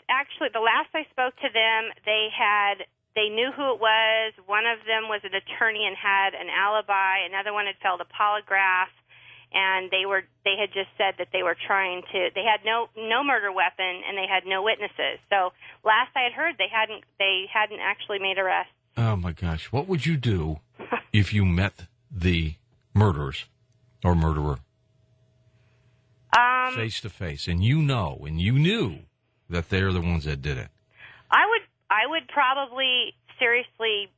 actually, the last I spoke to them, they knew who it was. One of them was an attorney and had an alibi. Another one had failed a polygraph, and they had just said that they were trying to. They had no murder weapon, and they had no witnesses. So last I had heard, they hadn't actually made arrests. Oh my gosh! What would you do if you met the murderers or murderer face to face, and you knew that they're the ones that did it? I would probably seriously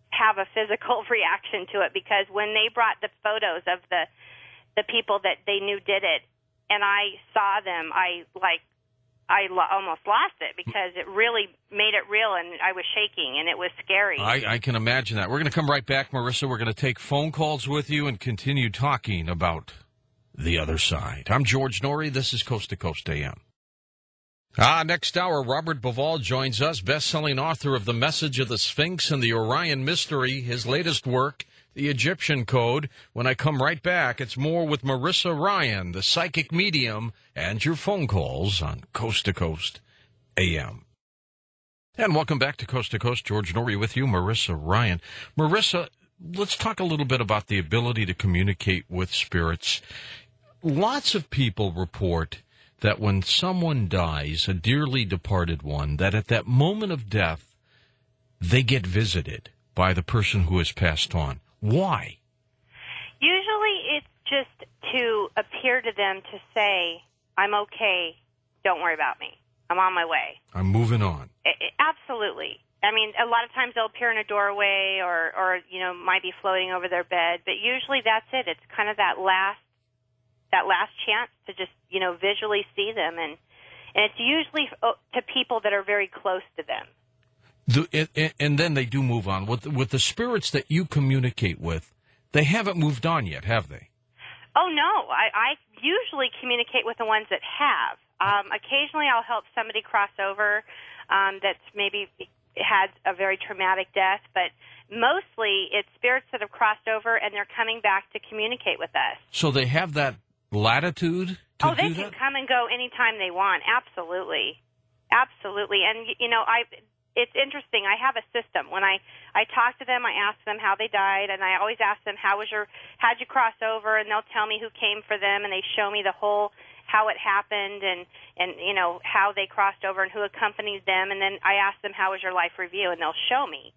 have a physical reaction to it, because when they brought the photos of the people that they knew did it, and I saw them, I almost lost it, because it really made it real, and I was shaking, and it was scary. I can imagine that. We're going to come right back, Marissa. We're going to take phone calls with you and continue talking about the other side. I'm George Norrie. This is Coast to Coast AM. Next hour, Robert Bauval joins us, best-selling author of The Message of the Sphinx and the Orion Mystery, his latest work, The Egyptian Code. When I come right back, it's more with Marissa Ryan, the psychic medium, and your phone calls on Coast to Coast AM. And welcome back to Coast. George Norrie with you, Marissa Ryan. Marissa, let's talk a little bit about the ability to communicate with spirits. Lots of people report that when someone dies, a dearly departed one, that at that moment of death, they get visited by the person who has passed on. Why? Usually it's just to appear to them to say, I'm okay, don't worry about me, I'm on my way. I'm moving on. Absolutely. I mean, a lot of times they'll appear in a doorway or might be floating over their bed, but usually that's it. It's kind of that last chance to just, visually see them, and it's usually to people that are very close to them. And then they do move on. With the spirits that you communicate with, they haven't moved on yet, have they? Oh, no. I usually communicate with the ones that have. Occasionally I'll help somebody cross over that's maybe had a very traumatic death, but mostly it's spirits that have crossed over, and they're coming back to communicate with us. So they have that latitude to they can come and go anytime they want. Absolutely. And, it's interesting. I have a system. When I talk to them, I ask them how they died, and I always ask them, how'd you cross over? And they'll tell me who came for them, and they show me the whole, how it happened, and how they crossed over and who accompanied them. And then I ask them, how was your life review? And they'll show me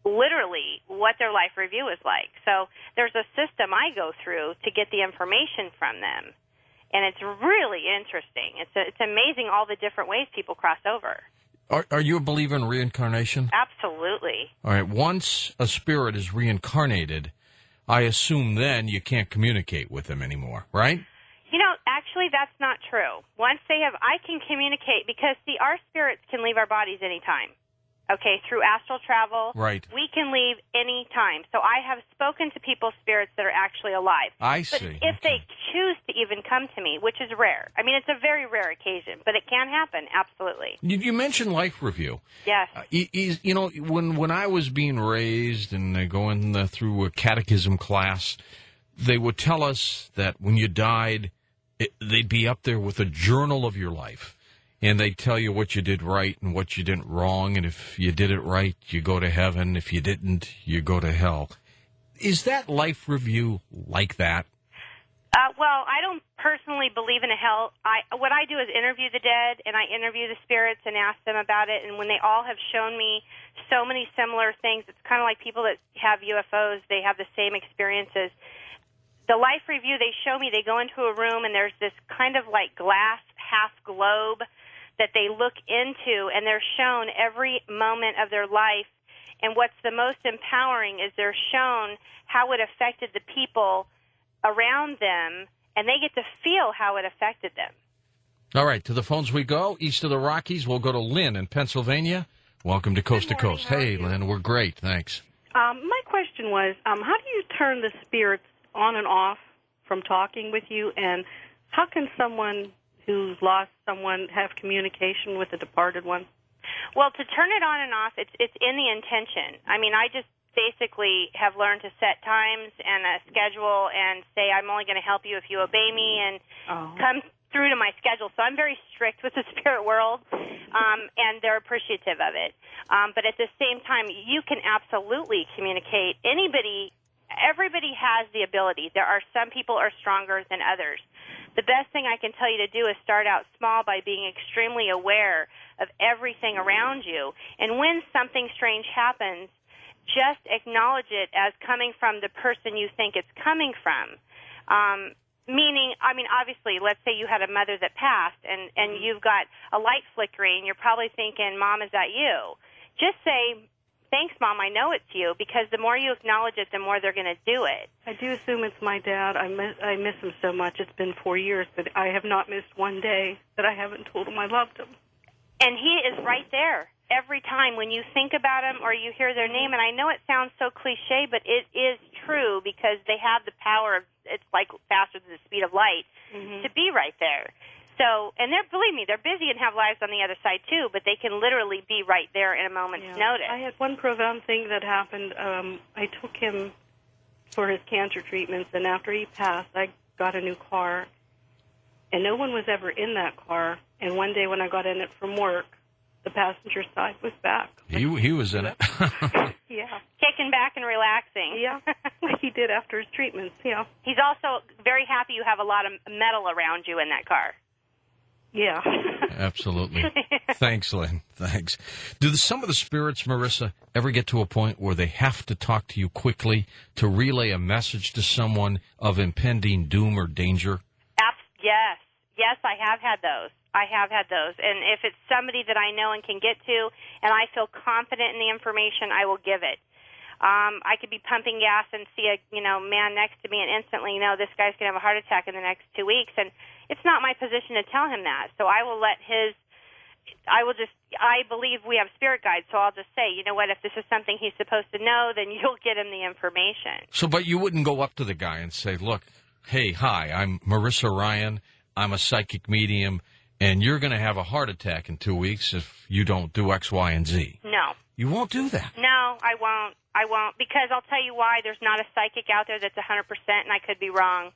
literally what their life review is like. So there's a system I go through to get the information from them, and it's really interesting. It's amazing all the different ways people cross over. Are you a believer in reincarnation? Absolutely. All right. Once a spirit is reincarnated, I assume then you can't communicate with them anymore, right? Actually, that's not true. Once I can communicate, because, our spirits can leave our bodies anytime. Okay, through astral travel, right. We can leave any time. So I have spoken to people's spirits that are actually alive. I see. But if they choose to even come to me, which is rare. I mean, it's a very rare occasion, but it can happen, absolutely. You mentioned life review. Yes. When I was being raised and going through a catechism class, they would tell us that when you died, they'd be up there with a journal of your life. And they tell you what you did right and what you did wrong. And if you did it right, you go to heaven. If you didn't, you go to hell. Is that life review like that? Well, I don't personally believe in a hell. What I do is interview the dead, and I interview the spirits and ask them about it. And when they all have shown me so many similar things, it's kind of like people that have UFOs. They have the same experiences. The life review, they show me, they go into a room, and there's this kind of like glass half globe that they look into, and they're shown every moment of their life. And what's the most empowering is they're shown how it affected the people around them, and they get to feel how it affected them. All right, to the phones we go. East of the Rockies, we'll go to Lynn in Pennsylvania. Welcome to Coast to Coast. Hey, Lynn, we're great. Thanks. My question was, how do you turn the spirits on and off from talking with you, and how can someone who's lost someone have communication with the departed one? Well, to turn it on and off, it's in the intention. I mean, I just basically have learned to set times and a schedule and say, I'm only going to help you if you obey me, and come through to my schedule. So I'm very strict with the spirit world, and they're appreciative of it. But at the same time, you can absolutely communicate. Everybody has the ability. There are some people are stronger than others. The best thing I can tell you to do is start out small by being extremely aware of everything around you. And when something strange happens, just acknowledge it as coming from the person you think it's coming from. Meaning, obviously, let's say you had a mother that passed and you've got a light flickering. You're probably thinking, Mom, is that you? Just say, thanks, Mom, I know it's you, because the more you acknowledge it, the more they're going to do it. I do assume it's my dad. I miss him so much. It's been 4 years, but I have not missed one day that I haven't told him I loved him. And he is right there every time when you think about him or you hear their name. And I know it sounds so cliche, but it is true, because they have the power of, it's like faster than the speed of light, to be right there. So, and believe me, they're busy and have lives on the other side too, but they can literally be right there in a moment's notice. I had one profound thing that happened. I took him for his cancer treatments, and after he passed, I got a new car, and no one was ever in that car. And one day when I got in it from work, the passenger side was back. He was in it. Yeah. Kicking back and relaxing. Yeah, like he did after his treatments, yeah. He's also very happy you have a lot of metal around you in that car. Yeah. Absolutely. Thanks, Lynn. Thanks. Do some of the spirits, Marissa, ever get to a point where they have to talk to you quickly to relay a message to someone of impending doom or danger? Yes. Yes, I have had those. And if it's somebody that I know and can get to, and I feel confident in the information, I will give it. I could be pumping gas and see a man next to me and instantly this guy's going to have a heart attack in the next 2 weeks, and it's not my position to tell him that. So I will I believe we have spirit guides, so I'll just say, you know what, if this is something he's supposed to know, then you'll get him the information. So, but you wouldn't go up to the guy and say, look, hey, hi, I'm Marissa Ryan, I'm a psychic medium, and you're going to have a heart attack in 2 weeks if you don't do X, Y, and Z. No. You won't do that. No, I won't, because I'll tell you why. There's not a psychic out there that's 100%, and I could be wrong.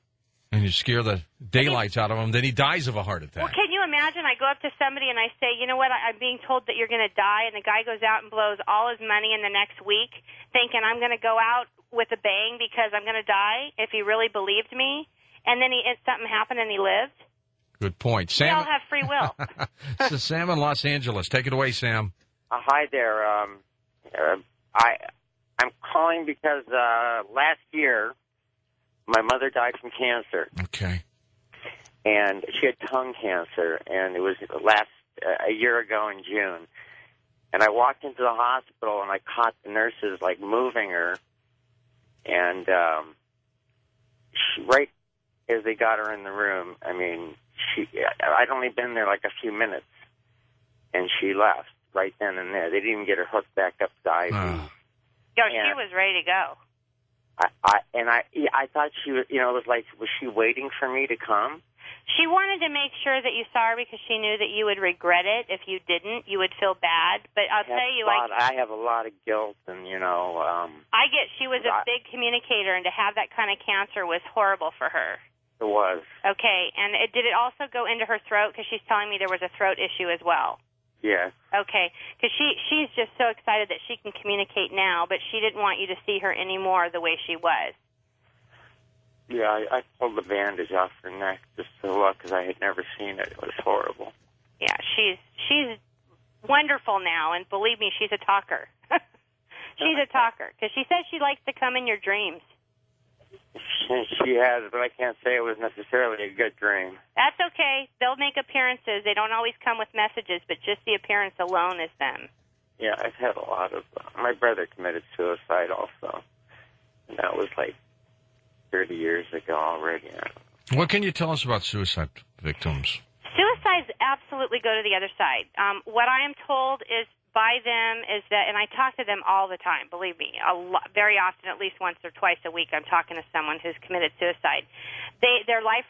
And you scare the daylights out of him, then he dies of a heart attack. Well, can you imagine? I go up to somebody and I say, you know what, I'm being told that you're going to die, and the guy goes out and blows all his money in the next week, thinking I'm going to go out with a bang because I'm going to die, if he really believed me, and then something happened and he lived. Good point. Sam, we all have free will. This is Sam in Los Angeles. Take it away, Sam. Hi there. I'm calling because last year my mother died from cancer. Okay. And she had tongue cancer, and it was a year ago in June. And I walked into the hospital, and I caught the nurses, moving her. And right as they got her in the room, I'd only been there a few minutes, and she left right then and there. They didn't even get her hooked back up to the IV. Yo, she was ready to go. I thought she was, was she waiting for me to come? She wanted to make sure that you saw her because she knew that you would regret it. If you didn't, you would feel bad. But I'll tell you, I have a lot of guilt, and I get she was a big communicator, and to have that kind of cancer was horrible for her. It was. Okay, and did it also go into her throat? Because she's telling me there was a throat issue as well. Yes. Okay, because she's just so excited that she can communicate now, but she didn't want you to see her anymore the way she was. Yeah, I pulled the bandage off her neck just to look because I had never seen it. It was horrible. Yeah, she's wonderful now, and believe me, she's a talker. She's a talker because she says she likes to come in your dreams. She has, but I can't say it was necessarily a good dream. That's okay. They'll make appearances. They don't always come with messages, but just the appearance alone is them. Yeah, I've had a lot of... my brother committed suicide also, and that was 30 years ago already. What can you tell us about suicide victims? Suicides absolutely go to the other side. What I am told is by them is that, and I talk to them all the time, believe me, very often, at least once or twice a week, I'm talking to someone who's committed suicide. Their life